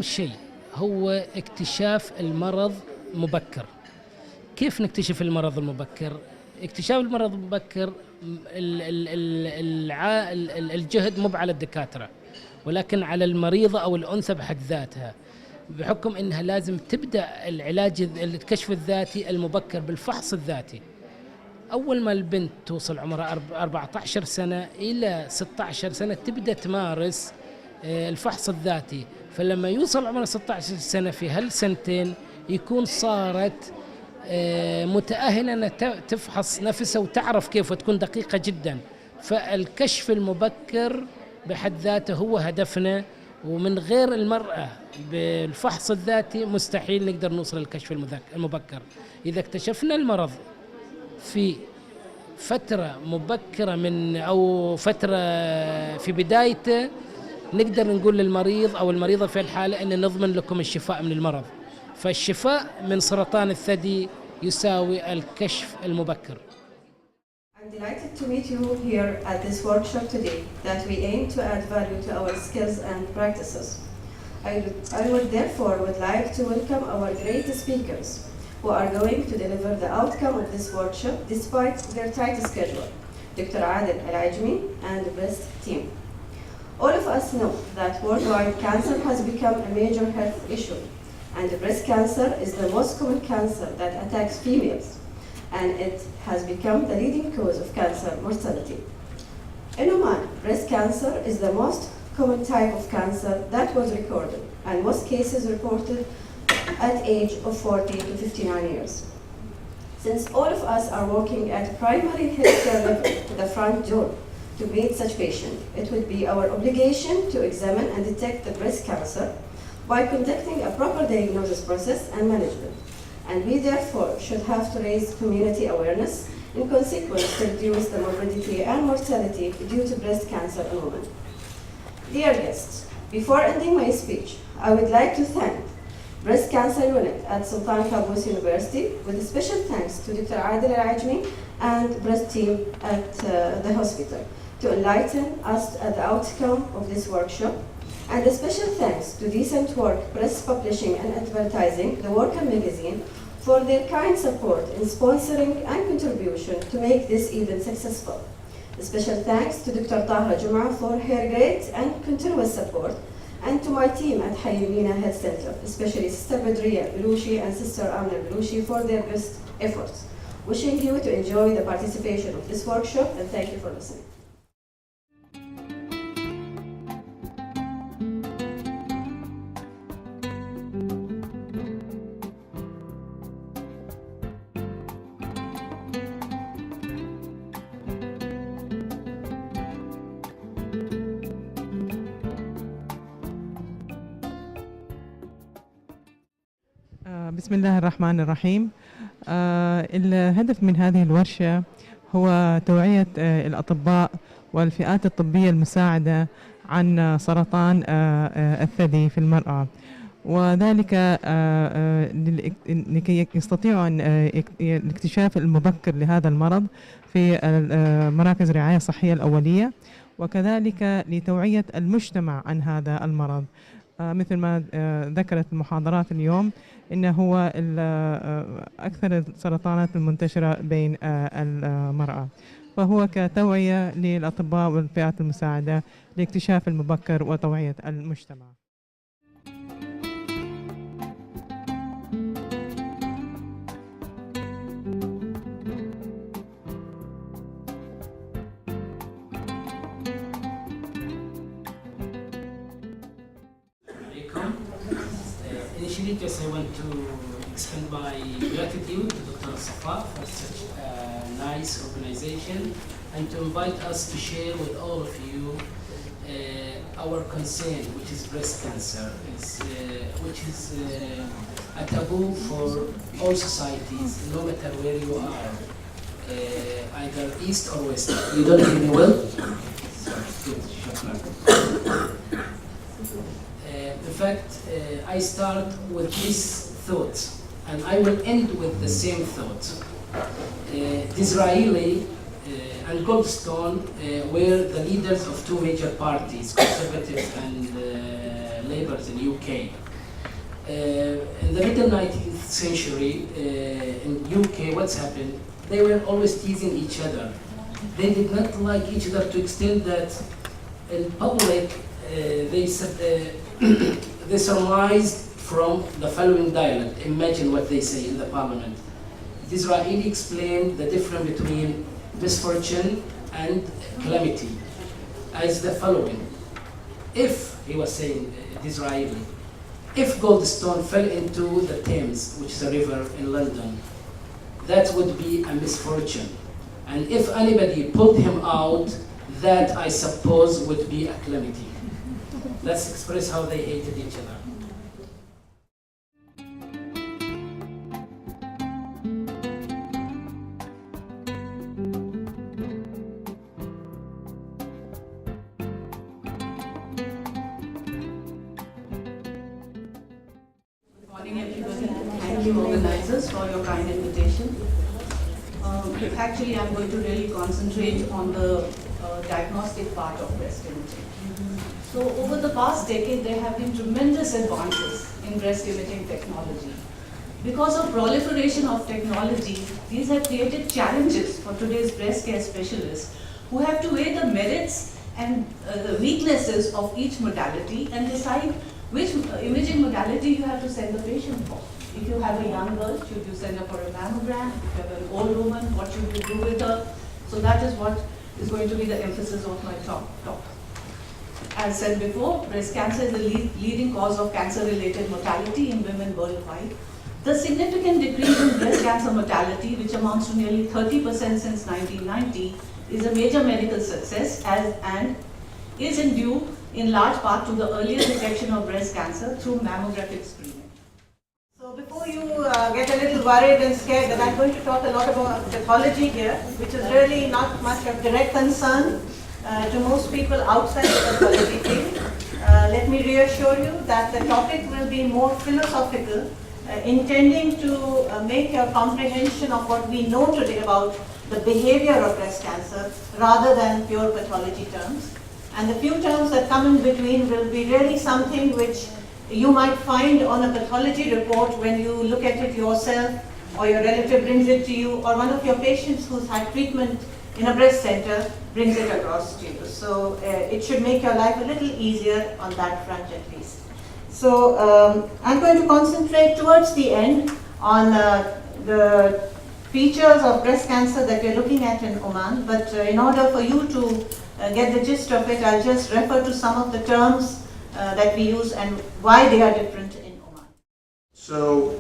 شيء هو اكتشاف المرض مبكر. كيف نكتشف المرض المبكر؟ اكتشاف المرض المبكر الجهد مو على الدكاترة، ولكن على المريضة أو الأنثى بحد ذاتها، بحكم أنها لازم تبدأ العلاج الكشف الذاتي المبكر بالفحص الذاتي. أول ما البنت توصل عمرها 14 سنة إلى 16 سنة تبدأ تمارس الفحص الذاتي، فلما يوصل عمرها 16 سنة في هالسنتين يكون صارت متأهلة أن تفحص نفسها وتعرف كيف، وتكون دقيقة جدا. فالكشف المبكر بحد ذاته هو هدفنا، ومن غير المرأة بالفحص الذاتي مستحيل نقدر نوصل للكشف المبكر. إذا اكتشفنا المرض في فترة مبكرة أو فترة في بدايته، نقدر نقول للمريض أو المريضة في الحالة أن نضمن لكم الشفاء من المرض. فالشفاء من سرطان الثدي يساوي الكشف المبكر. I'm delighted to meet you here at this workshop today that we aim to add value to our skills and practices. I would therefore like to welcome our great speakers who are going to deliver the outcome of this workshop despite their tight schedule, Dr. Adel Al-Ajmi and the BREST team. All of us know that worldwide cancer has become a major health issue, and breast cancer is the most common cancer that attacks females, and it has become the leading cause of cancer mortality. In Oman, breast cancer is the most common type of cancer that was recorded, and most cases reported at age of 40 to 59 years. Since all of us are working at primary healthcare level, the front door, to meet such patients, it would be our obligation to examine and detect the breast cancer by conducting a proper diagnosis process and management. And we therefore should have to raise community awareness in consequence to reduce the morbidity and mortality due to breast cancer in women. Dear guests, before ending my speech, I would like to thank Breast Cancer Unit at Sultan Qaboos University, with a special thanks to Dr. Adel Al-Ajmi and breast team at the hospital to enlighten us at the outcome of this workshop. And a special thanks to Decent Work Press Publishing and Advertising, the Worker magazine, for their kind support in sponsoring and contribution to make this event successful. A special thanks to Dr. Taha Juma for her great and continuous support, and to my team at الميناء Health Center, especially Sister Badriya Belushi and Sister Amna Belushi for their best efforts. Wishing you to enjoy the participation of this workshop, and thank you for listening. بسم الله الرحمن الرحيم. الهدف من هذه الورشة هو توعية الأطباء والفئات الطبية المساعدة عن سرطان الثدي في المرأة، وذلك لكي يستطيعوا الاكتشاف المبكر لهذا المرض في مراكز الرعاية الصحية الأولية، وكذلك لتوعية المجتمع عن هذا المرض. مثل ما ذكرت المحاضرات اليوم، إنه هو أكثر السرطانات المنتشرة بين المرأة، فهو كتوعية للأطباء والفئات المساعدة لاكتشاف المبكر وتوعية المجتمع. Initially, just I want to extend my gratitude to Dr. Safa for such a nice organization, and to invite us to share with all of you our concern, which is breast cancer, which is a taboo for all societies, no matter where you are, either east or west. You don't hear me well? Good. In fact, I start with this thought, and I will end with the same thought. Disraeli and Goldstone were the leaders of two major parties, Conservative and Labour in UK. In the middle 19th century, in UK, what's happened? They were always teasing each other. They did not like each other to extent that in public, they surmised from the following dialogue. Imagine what they say in the parliament. Disraeli explained the difference between misfortune and calamity as the following. If, he was saying, Disraeli, if Goldstone fell into the Thames, which is a river in London, that would be a misfortune. And if anybody pulled him out, that I suppose would be a calamity. Let's express how they hated each other. Good morning, everybody. Thank you, organizers, for your kind invitation. Actually, I'm going to really concentrate on the diagnostic part of breast imaging. So, over the past decade, there have been tremendous advances in breast imaging technology. Because of proliferation of technology, these have created challenges for today's breast care specialists who have to weigh the merits and the weaknesses of each modality and decide which imaging modality you have to send the patient for. If you have a young girl, should you send her for a mammogram? If you have an old woman, what should you do with her? So that is what is going to be the emphasis of my talk. As said before, breast cancer is the leading cause of cancer-related mortality in women worldwide. The significant decrease in breast cancer mortality, which amounts to nearly 30% since 1990, is a major medical success and is due in large part to the earlier detection of breast cancer through mammographic screening. So before you get a little worried and scared that I'm going to talk a lot about pathology here, which is really not much of direct concern to most people outside the pathology field, let me reassure you that the topic will be more philosophical, intending to make your comprehension of what we know today about the behavior of breast cancer rather than pure pathology terms. And the few terms that come in between will be really something which you might find on a pathology report when you look at it yourself, or your relative brings it to you, or one of your patients who's had treatment in a breast center brings it across to you. So it should make your life a little easier on that front at least. So I'm going to concentrate towards the end on the features of breast cancer that we're looking at in Oman, but in order for you to get the gist of it, I'll just refer to some of the terms that we use and why they are different in Oman. So,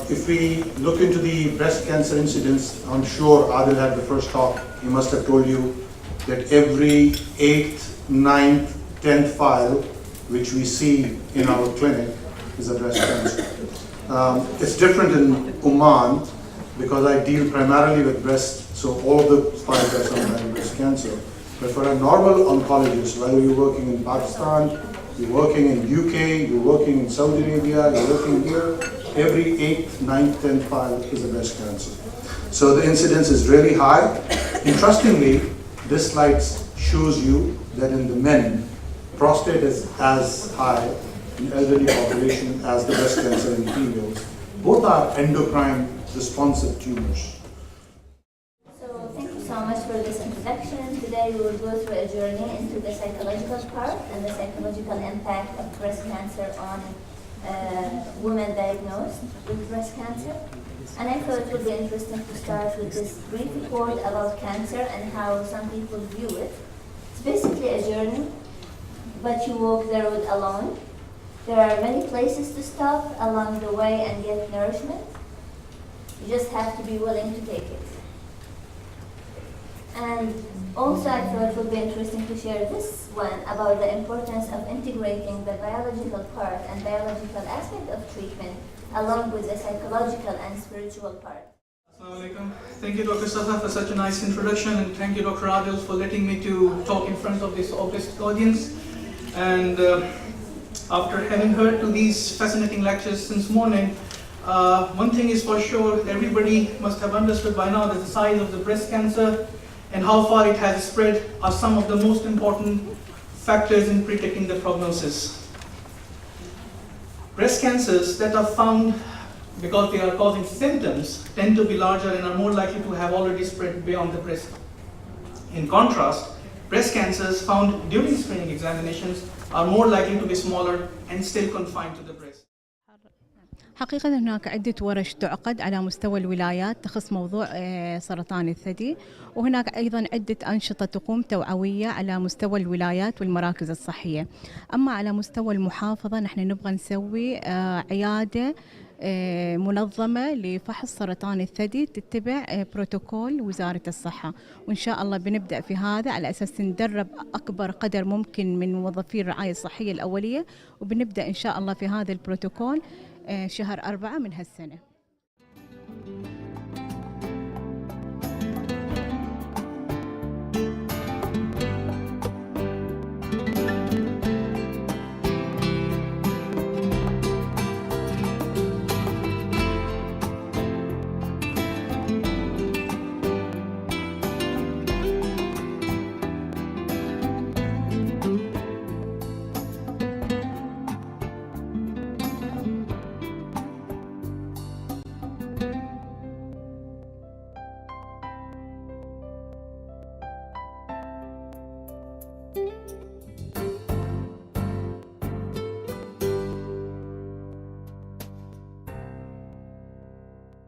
if we look into the breast cancer incidence, I'm sure Adil had the first talk. He must have told you that every 8th, 9th, 10th file which we see in our clinic is a breast cancer. It's different in Oman because I deal primarily with breast, so all of the files are sometimes breast cancer. But for a normal oncologist, whether you're working in Pakistan, you're working in UK, you're working in Saudi Arabia, you're working here, every 8th, 9th, 10th file is a breast cancer. So the incidence is really high. Interestingly, this slide shows you that in the men, prostate is as high in elderly population as the breast cancer in females. Both are endocrine responsive tumors. So thank you so much for this introduction. Today we will go through a journey into the psychological part and the psychological impact of breast cancer on women diagnosed with breast cancer. And I thought it would be interesting to start with this brief report about cancer and how some people view it. It's basically a journey, but you walk the road alone. There are many places to stop along the way and get nourishment. You just have to be willing to take it. And also I thought it would be interesting to share this one about the importance of integrating the biological part and biological aspect of treatment along with the psychological and spiritual part. Assalamu alaikum. Thank you, Dr. Saha, for such a nice introduction, and thank you, Dr. Adil, for letting me to talk in front of this august audience. And after having heard to these fascinating lectures since morning, one thing is for sure, everybody must have understood by now that the size of the breast cancer and how far it has spread are some of the most important factors in predicting the prognosis. breast cancers that are found because they are causing symptoms tend to be larger and are more likely to have already spread beyond the breast. In contrast, breast cancers found during screening examinations are more likely to be smaller and still confined to the breast. حقيقة هناك عدة ورش تعقد على مستوى الولايات تخص موضوع سرطان الثدي، وهناك أيضا عدة أنشطة تقوم توعوية على مستوى الولايات والمراكز الصحية. أما على مستوى المحافظة نحن نبغى نسوي عيادة منظمة لفحص سرطان الثدي تتبع بروتوكول وزارة الصحة، وإن شاء الله بنبدأ في هذا على أساس ندرب أكبر قدر ممكن من موظفي الرعاية الصحية الأولية، وبنبدأ إن شاء الله في هذا البروتوكول شهر 4 من هالسنة.